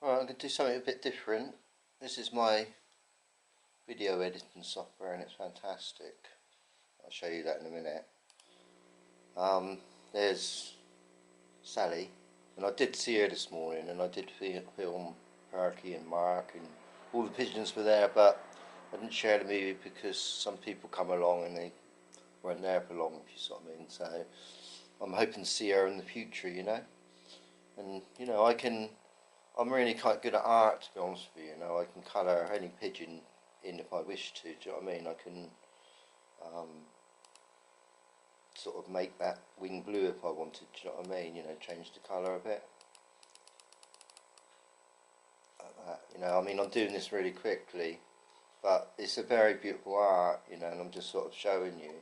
Alright, I'm going to do something a bit different. This is my video editing software and it's fantastic. I'll show you that in a minute. There's Sally, and I did see her this morning and I did film Parrot and Mark and all the pigeons were there, but I didn't share the movie because some people come along and they weren't there for long, if you see what I mean. So I'm hoping to see her in the future, you know. And you know, I'm really quite good at art, to be honest with you. You know, I can colour any pigeon in if I wish to. Do you know what I mean? I can sort of make that wing blue if I wanted. Do you know what I mean? You know, change the colour a bit. Like that. You know, I mean, I'm doing this really quickly, but it's a very beautiful art. You know, and I'm just sort of showing you.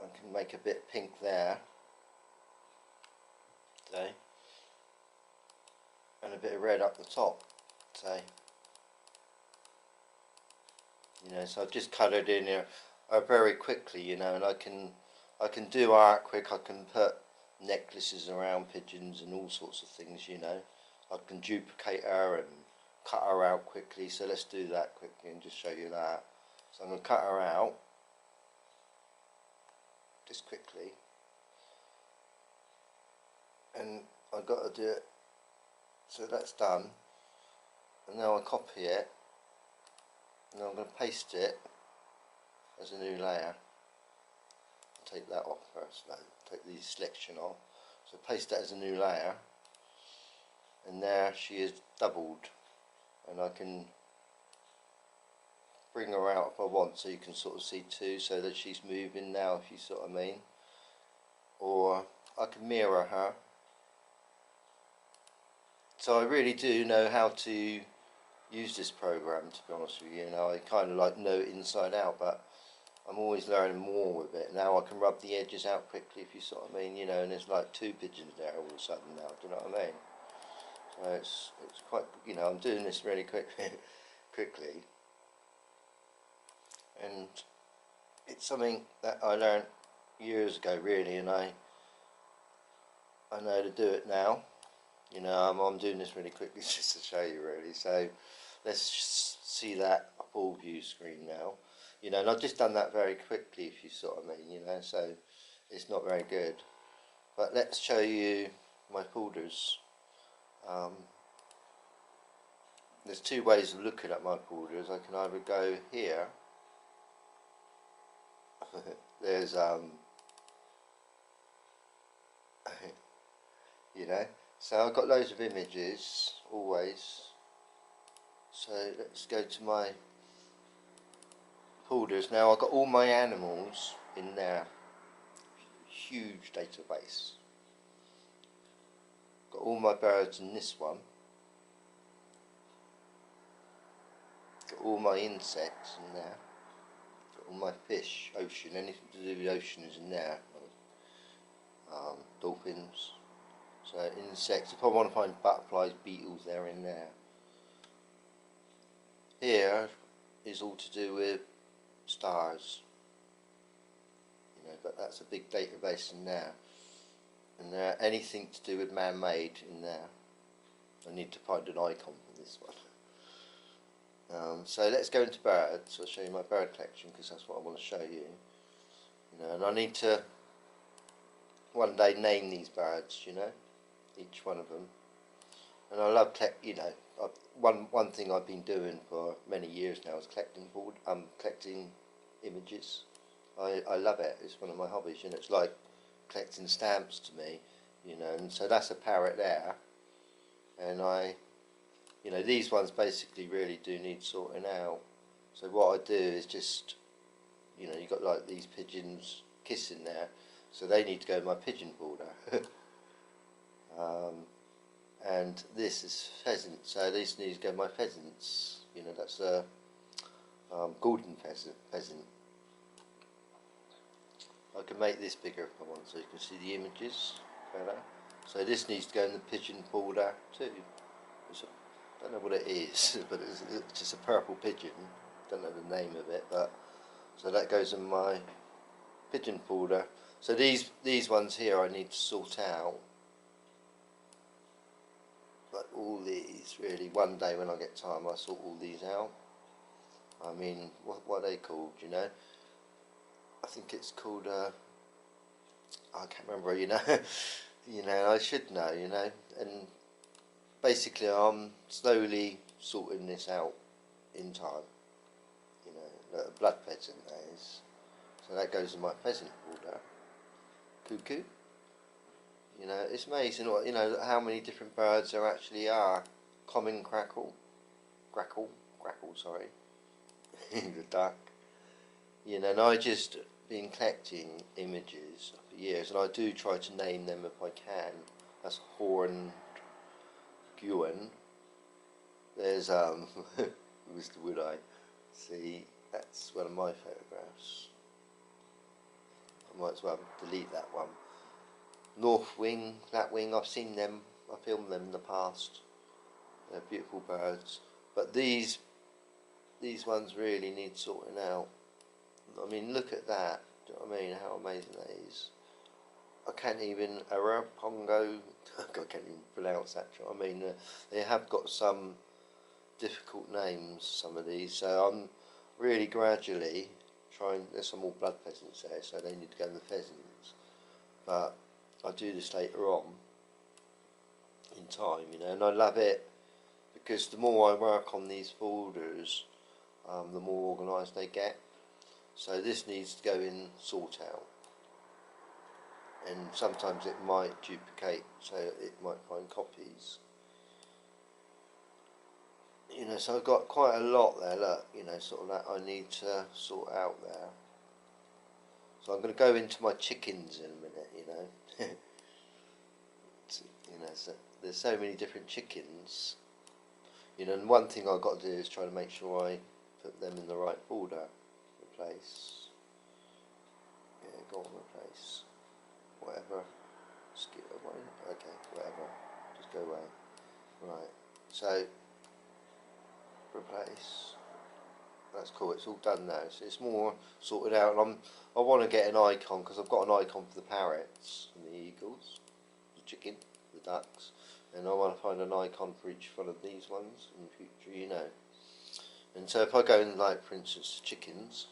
I can make a bit pink there. Okay. And a bit of red up the top, say. You know, so I've just coloured in here very quickly, you know, and I can do art quick. I can put necklaces around pigeons and all sorts of things, you know. I can duplicate her and cut her out quickly. So let's do that quickly and just show you that. So I'm going to cut her out just quickly, and I've got to do it. So that's done, and now I copy it, and I'm going to paste it as a new layer. I'll take that off first though, take the selection off. So paste that as a new layer, and there she is doubled, and I can bring her out if I want, so you can sort of see too, so that she's moving now, if you see what I mean. Or I can mirror her. So I really do know how to use this program, to be honest with you. You know, I kind of like know it inside out, but I'm always learning more with it. Now I can rub the edges out quickly, if you see what I mean, you know, and there's like two pigeons there all of a sudden now, do you know what I mean? So it's quite, you know, I'm doing this really quickly, and it's something that I learned years ago really, and I know how to do it now. You know, I'm doing this really quickly just to show you really. So let's see that full view screen now. You know, and I've just done that very quickly, if you sort of mean, you know, so it's not very good. But let's show you my folders. There's two ways of looking at my folders. I can either go here. There's you know. So I've got loads of images, always. So let's go to my folders. Now I've got all my animals in there. Huge database. Got all my birds in this one. Got all my insects in there. Got all my fish, ocean, anything to do with ocean is in there. Dolphins. So insects, if I want to find butterflies, beetles, they're in there. Here is all to do with stars, you know, but that's a big database in there. And there anything to do with man-made in there. I need to find an icon for this one. So let's go into birds. I'll show you my bird collection because that's what I want to show you. You know, and I need to one day name these birds, you know, each one of them. And I love you know, one thing I've been doing for many years now is collecting images. I love it. It's one of my hobbies, you know. It's like collecting stamps to me, you know. And so that's a parrot there, and you know, these ones basically really do need sorting out. So what I do is just, you know, you've got like these pigeons kissing there, so they need to go in my pigeon folder. And this is pheasant, so these need to go in my pheasants. You know, that's a golden pheasant. I can make this bigger if I want, so you can see the images better. So this needs to go in the pigeon folder too. I don't know what it is, but it's just a purple pigeon. Don't know the name of it, but so that goes in my pigeon folder. So these ones here I need to sort out. But all all these really. One day when I get time, I sort all these out. I mean, what are they called? You know, I think it's called. I can't remember. You know, you know, I should know. You know, and basically, I'm slowly sorting this out in time. You know, a blood pheasant that is. So that goes in my pheasant order. Cuckoo. You know, it's amazing what, you know, how many different birds there actually are. Common grackle, sorry, the duck. You know, and I just been collecting images for years, and I do try to name them if I can. That's horned Guan. There's Mr. Woodeye. See, that's one of my photographs. I might as well delete that one. North wing, that wing, I've seen them, I filmed them in the past. They're beautiful birds. But these ones really need sorting out. I mean, look at that. Do you know what I mean? How amazing that is. I can't even, Arapongo, I can't even pronounce that. Do you know what I mean? They have got some difficult names, some of these. So I'm really gradually trying, there's some more blood pheasants there, so they need to go in the pheasants. But I'll do this later on in time, you know, and I love it because the more I work on these folders, the more organised they get. So this needs to go in sort out, and sometimes it might duplicate, so it might find copies. You know, so I've got quite a lot there, look, you know, sort of that I need to sort out there. So I'm going to go into my chickens in a minute, you know. You know, so there's so many different chickens. You know, and one thing I've got to do is try to make sure I put them in the right order. Replace. Yeah, go on, replace. Whatever. Skip away. Okay, whatever. Just go away. Right. So, replace. That's cool. It's all done now. So it's more sorted out. And I want to get an icon because I've got an icon for the parrots and the eagles, the chicken, the ducks, and I want to find an icon for each one of these ones in the future. You know. And so if I go in, like for instance, chickens.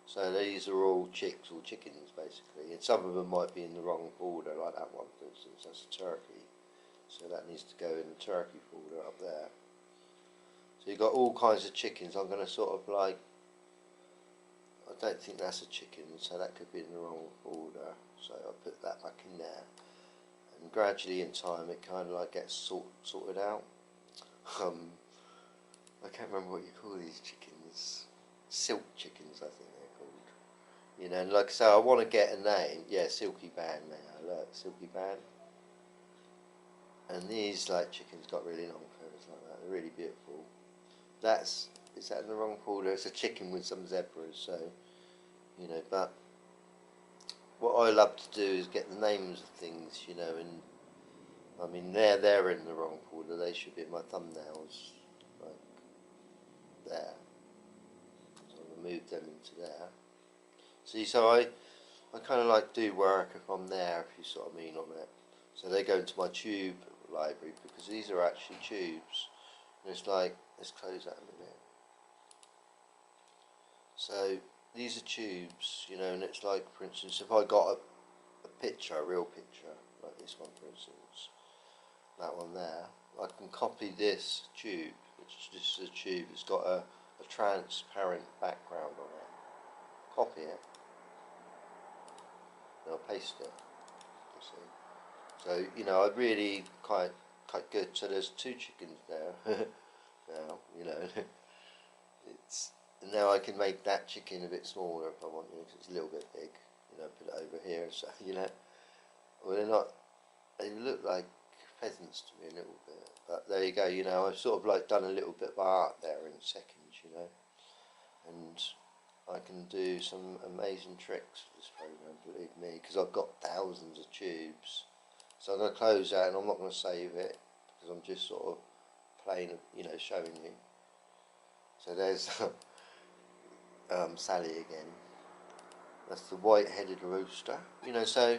So these are all chicks or chickens basically, and some of them might be in the wrong folder, like that one for instance. That's a turkey. So that needs to go in the turkey folder up there. So you've got all kinds of chickens. I'm going to sort of like, I don't think that's a chicken, so that could be in the wrong order. So I'll put that back in there. And gradually in time it kind of like gets sorted out. I can't remember what you call these chickens. Silk chickens, I think they're called. You know, and like I say, I want to get a name. Yeah, Silky Band now. Look, Silky Band. And these like chickens got really long feathers like that. They're really beautiful. Is that in the wrong folder? It's a chicken with some zebras, so, you know, but what I love to do is get the names of things, you know, and I mean, they're in the wrong folder. They should be in my thumbnails, like there. So I'll remove them into there. See, so I kind of like do work if I'm there, if you sort of mean on it. So they go into my tube library because these are actually tubes. And it's like, let's close that a minute. So these are tubes, you know, and it's like, for instance, if I got a picture, a real picture, like this one for instance, that one there, I can copy this tube, which is just a tube, it's got a transparent background on it, copy it, and I'll paste it, you see. So, you know, I really quite good. So there's two chickens there now, you know. Now I can make that chicken a bit smaller if I want, you know, 'cause it's a little bit big. You know, put it over here, so, you know. Well, they're not, they look like pheasants to me a little bit. But there you go, you know, I've sort of like done a little bit of art there in seconds, you know. And I can do some amazing tricks with this program, believe me, because I've got thousands of tubes. So I'm going to close that and I'm not going to save it because I'm just sort of playing, you know, showing you. So there's Sally again. That's the white-headed rooster. You know, so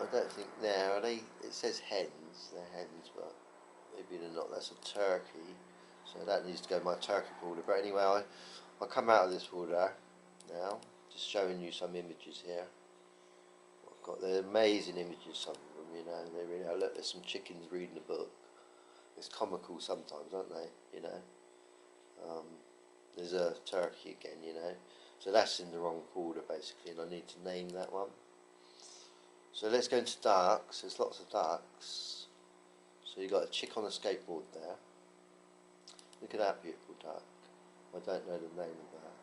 I don't think now, it says hens, they're hens, but maybe they're not. That's a turkey, so that needs to go in my turkey folder. But anyway, I'll come out of this folder now, just showing you some images here. I've got the amazing images, some of them, you know, they really are. Look, there's some chickens reading a book. It's comical sometimes, aren't they, you know. There's a turkey again, you know. So that's in the wrong folder basically, and I need to name that one. So let's go into ducks. There's lots of ducks. So you've got a chick on a skateboard there. Look at that beautiful duck. I don't know the name of that.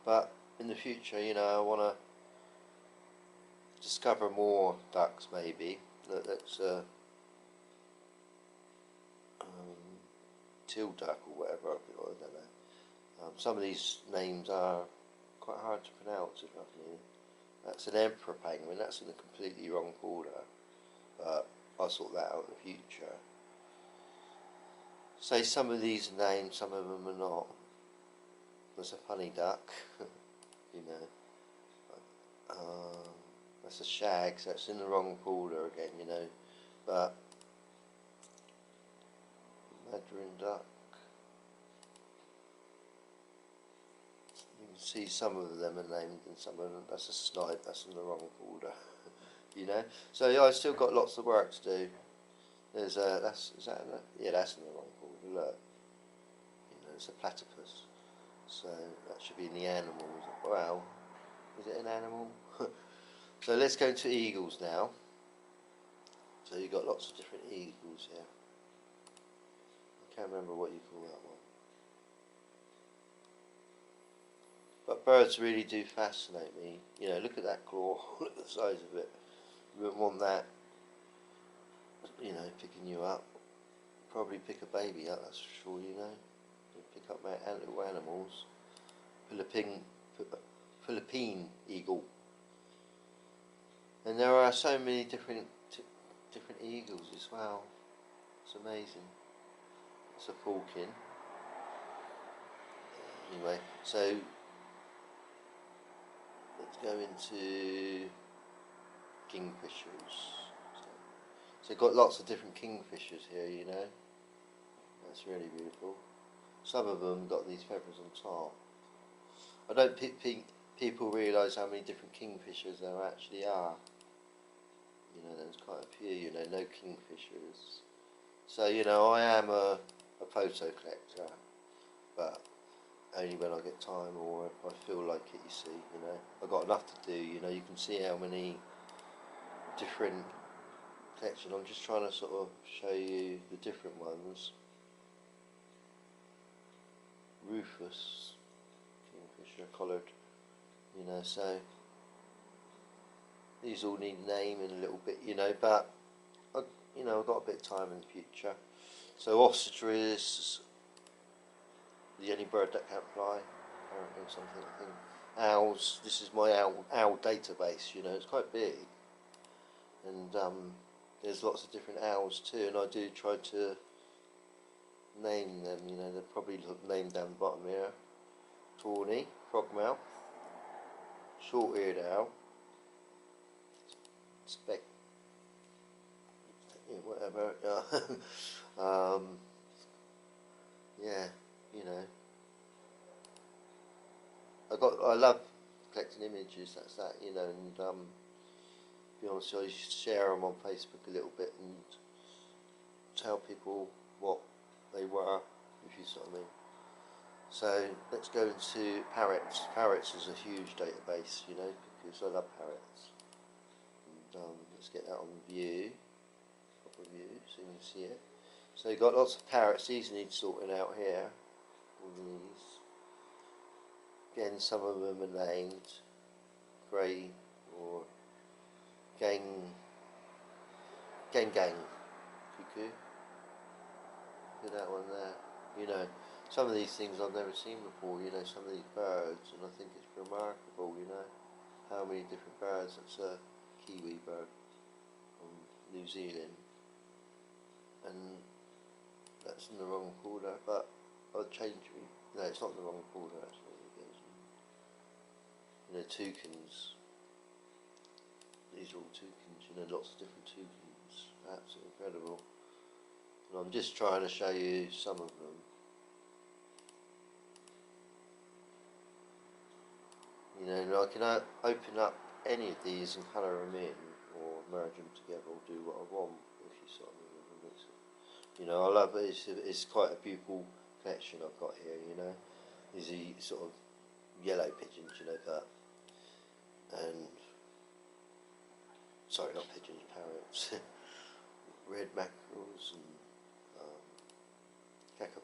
But in the future, you know, I want to discover more ducks maybe. That's teal duck or whatever, I don't know. Some of these names are quite hard to pronounce, if I can. That's an emperor penguin, that's in a completely wrong folder, but I'll sort that out in the future. Say some of these are named, some of them are not. There's a funny duck, you know. That's a shag, so it's in the wrong folder again, you know. But Mandarin duck. You can see some of them are named and some of them, that's a snipe, that's in the wrong folder. You know? So yeah, I've still got lots of work to do. There's a, yeah, that's in the wrong folder, look. You know, it's a platypus. So that should be in the animals. Well, is it an animal? So let's go into eagles now. So you've got lots of different eagles here. I can't remember what you call that one. But birds really do fascinate me. You know, look at that claw, look at the size of it. You wouldn't want that, you know, picking you up. Probably pick a baby up, that's for sure, you know. You pick up little animals. Philippine eagle. And there are so many different eagles as well. It's amazing. It's a falcon. Anyway, so let's go into kingfishers. So you've got lots of different kingfishers here, you know. That's really beautiful. Some of them got these feathers on top. I don't think people realise how many different kingfishers there actually are. You know, there's quite a few, you know, no kingfishers. So, you know, I am a photo collector, but only when I get time or if I feel like it, you see, you know. I've got enough to do, you know, you can see how many different collections. I'm just trying to sort of show you the different ones. Rufus, kingfisher, collared, you know, so these all need naming a little bit, you know, but you know, I've got a bit of time in the future. So ostrich is the only bird that can't fly, apparently, or something, I think. Owls, this is my owl database, you know, it's quite big. And there's lots of different owls too, and I do try to name them, you know, they're probably named down the bottom here. Tawny, frogmouth, short-eared owl, speck, yeah, whatever. Yeah, you know, I love collecting images. That's that, you know, and to be honest, I used to share them on Facebook a little bit and tell people what they were, if you see what I mean. So let's go into parrots. Parrots is a huge database, you know, because I love parrots. And let's get that on view, proper view, so you can see it. So you've got lots of parrots. These need sorting out here. All these. Again, some of them are named grey or gang cuckoo. Look at that one there. You know, some of these things I've never seen before, you know, some of these birds, and I think it's remarkable, you know, how many different birds. That's a kiwi bird from New Zealand, and that's in the wrong folder, but I'll change it. No, it's not in the wrong folder actually. You know, toucans. These are all toucans, you and then lots of different toucans. Absolutely incredible. And I'm just trying to show you some of them. You know, and I can open up any of these and colour them in, or merge them together, or do what I want. If you sort of you know, I love it. It's quite a beautiful collection I've got here. You know, these are sort of yellow pigeons, you know, but sorry, not pigeons, parrots, red mackerels and cockapoo.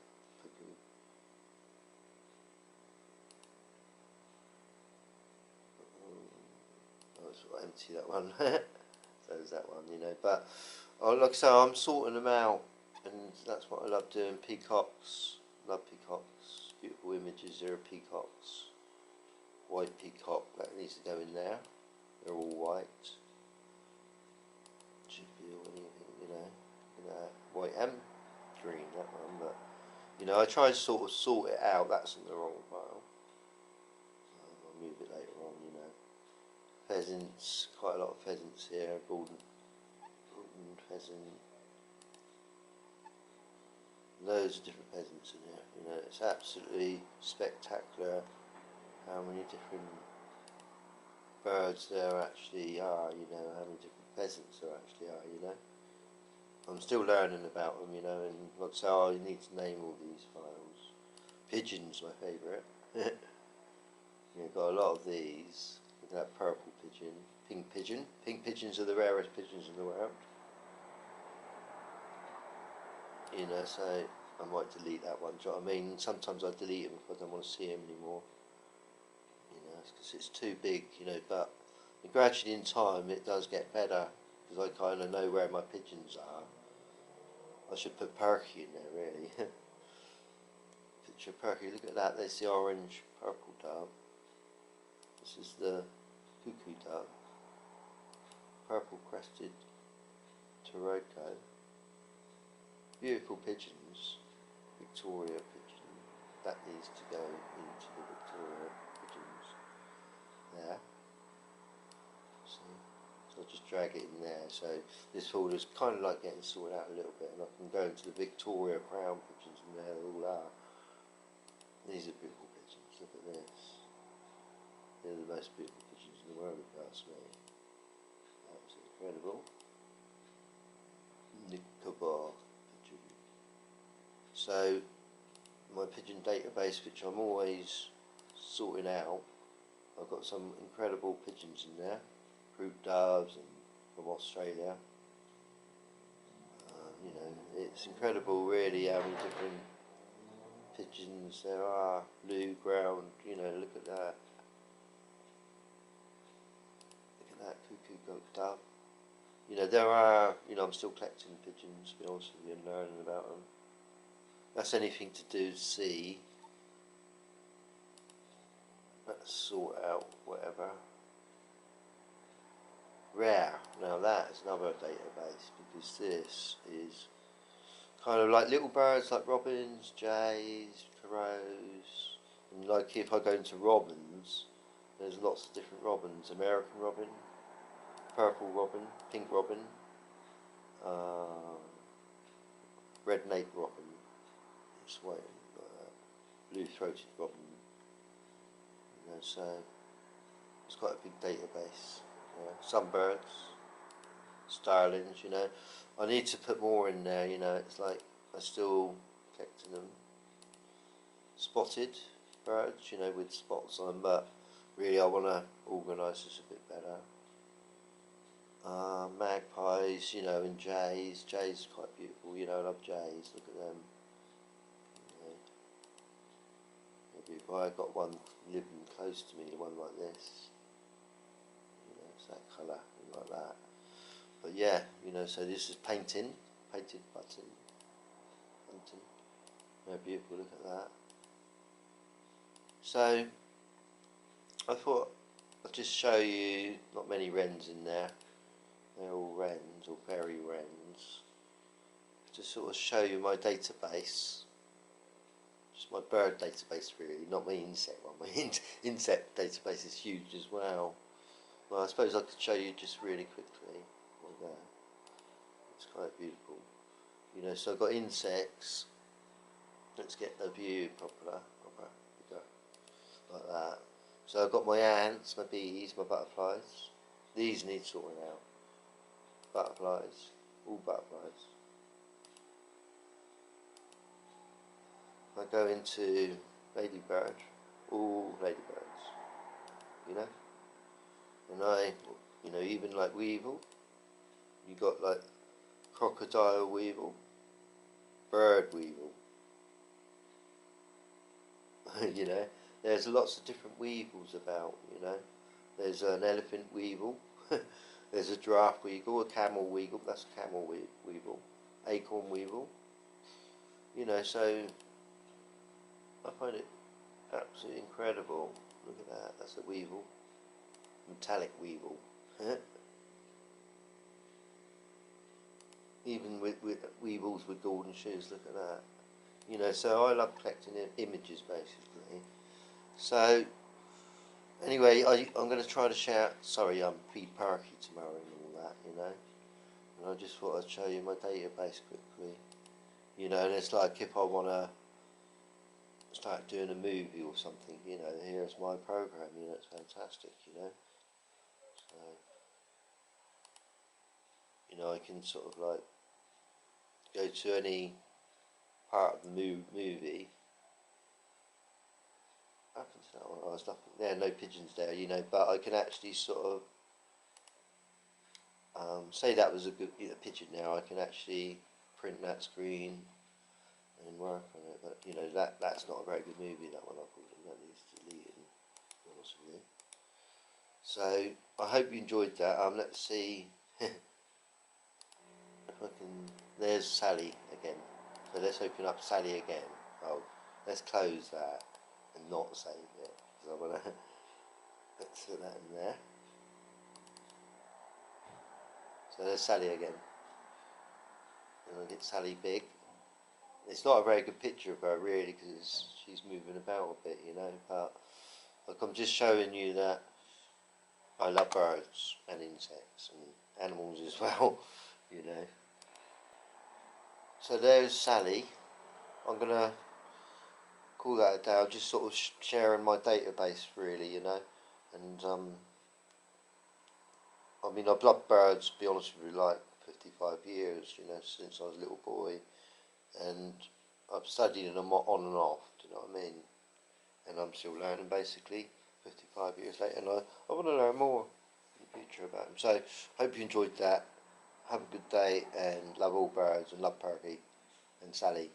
Oh, it's empty, that one. So there's that one, you know. But like I say, I'm sorting them out, and that's what I love doing. Peacocks, love peacocks. Beautiful images there of peacocks. White peacock, that needs to go in there. They're all white. Should be all anything, you know, white and green, that one. But you know, I try and sort of sort it out. That's in the wrong file. I'll move it later on, you know. Pheasants, quite a lot of pheasants here. Golden pheasant. Loads of different pheasants in here. You know, it's absolutely spectacular how many different birds there actually are. You know, how many different pheasants there actually are. You know, I'm still learning about them. You know, and like I say, I need to name all these files. Pigeon's my favourite. You've got a lot of these. Look at that purple pigeon, pink pigeon. Pink pigeons are the rarest pigeons in the world. You know, so I might delete that one. Do you know what I mean? Sometimes I delete them if I don't want to see them anymore. You know, because it's too big. You know, but gradually in time it does get better because I kind of know where my pigeons are. I should put Perky in there, really. Picture of Perky. Look at that. There's the orange purple dove. This is the cuckoo dove. Purple crested Taroko. Beautiful pigeons. Victoria pigeon. That needs to go into the Victoria pigeons. There. See? So I'll just drag it in there. So this folder's kind of like getting sorted out a little bit, and I can go into the Victoria crown pigeons, and there they all are. These are beautiful pigeons. Look at this. They're the most beautiful pigeons in the world, if you ask me. That's incredible. Nicobar pigeon. So, my pigeon database, which I'm always sorting out, I've got some incredible pigeons in there. Crude doves and from Australia. You know, it's incredible, really, how many different pigeons there are. Blue ground, you know, look at that. That cuckoo dove. You know, there are, you know, I'm still collecting pigeons, to be honest with you, and learning about them. That's anything to do to see. Let's sort out whatever. Rare. Now that is another database, because this is kind of like little birds like robins, jays, crows, and like if I go into robins, there's lots of different robins. American robin, purple robin, pink robin, red-naped robin, it's white, blue-throated robin. You know, so it's quite a big database. Some birds, starlings. You know, I need to put more in there. You know, it's like I'm still collecting them. Spotted birds, you know, with spots on them, but really I want to organise this a bit better. Magpies, you know, and jays. Jays are quite beautiful, you know, I love jays, look at them. You know, they're beautiful. I got one living close to me, one like this. You know, it's that colour, like that. But yeah, you know, so this is painted button. They're beautiful, look at that. So, I thought I'd just show you, not many wrens in there. They're all wrens, or berry wrens. Just sort of show you my database. Just my bird database, really, not my insect one. My insect database is huge as well. Well, I suppose I could show you just really quickly my there. It's quite beautiful. You know, so I've got insects. Let's get the view proper, like that. So I've got my ants, my bees, my butterflies. These need sorting out. Butterflies, all butterflies. I go into ladybird, all ladybirds, you know. And even like weevil, you got like crocodile weevil, bird weevil. You know, there's lots of different weevils about. You know, there's an elephant weevil, there's a giraffe weevil, a camel weevil. That's a camel weevil, acorn weevil. You know, so I find it absolutely incredible. Look at that. That's a weevil, metallic weevil. Even with weevils with golden shoes. Look at that. You know, so I love collecting images basically. So anyway, I'm going to try to shout. Sorry, I'm feed Parrot tomorrow and all that. You know, and I just thought I'd show you my database quickly. You know, and it's like if I want to start doing a movie or something, you know, here's my program. You know, it's fantastic. You know, so you know I can sort of like go to any part of the movie. Up until that one, oh, there's nothing there, no pigeons there, you know, but I can actually sort of say that was a pigeon now. I can actually print that screen and work on it, but you know that's not a very good movie, that one. I thought that needs deleting, to be honest with you. So I hope you enjoyed that. Let's see if I can. There's Sally again. So let's open up Sally again. Oh, let's close that and not save it, because I want to. Let's put that in there. So there's Sally again. And I'll get Sally big. It's not a very good picture of her really, because she's moving about a bit, you know, but like I'm just showing you that I love birds and insects and animals as well, you know. So there's Sally. I'm going to call that a day. I'm just sort of sharing my database really, you know, and I mean I've loved birds, to be honest with you, like 55 years, you know, since I was a little boy, and I've studied them on and off, do you know what I mean, and I'm still learning basically 55 years later, and I want to learn more in the future about them. So hope you enjoyed that. Have a good day, and love all birds, and love Parrot and Sally.